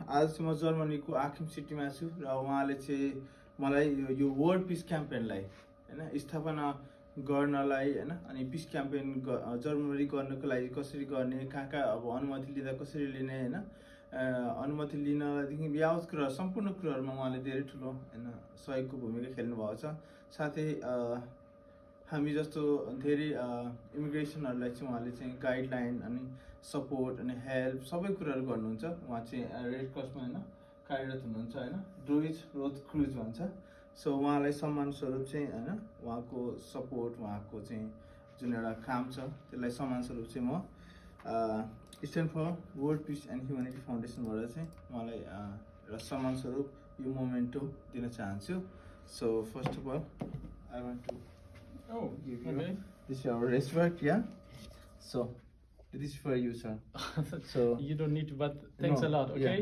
आज चाहिँ म जर्मनीको आखिम सिटीमा छु र उहाँले चाहिँ मलाई यो वर्ल्ड पिस क्याम्पेनलाई होइन स्थापना गर्नलाई होइन अनि पिस क्याम्पेन जर्मनी गर्नको लागि कसरी गर्ने, कहाँ कहाँ अब अनुमति लिँदा कसरी लिने होइन, अनुमति लिनदेखि यावत कुरा सम्पूर्ण कुराहरूमा उहाँले धेरै ठुलो होइन सहयोगको भूमिका खेल्नुभएको छ। साथै हामी जस्तो धेरै इमिग्रेसनहरूलाई चाहिँ उहाँले चाहिँ गाइडलाइन अनि सपोर्ट अनि हेल्प सबै कुराहरू गर्नुहुन्छ। उहाँ चाहिँ रेड क्रसमा होइन कार्यरत हुनुहुन्छ होइन, ड्रोइज रोथ क्रुज भन्छ। सो उहाँलाई सम्मान स्वरूप चाहिँ होइन उहाँको सपोर्ट उहाँको चाहिँ जुन एउटा काम छ त्यसलाई सम्मान स्वरूप चाहिँ म stand for world peace and humanity फाउन्डेसनबाट चाहिँ उहाँलाई एउटा सम्मान स्वरूप यो मोमेन्टो दिन चाहन्छु। So first of all I want to give you this is our respect, yeah. So this is for you, sir. So you don't need to, but thanks a lot. Okay. Yeah.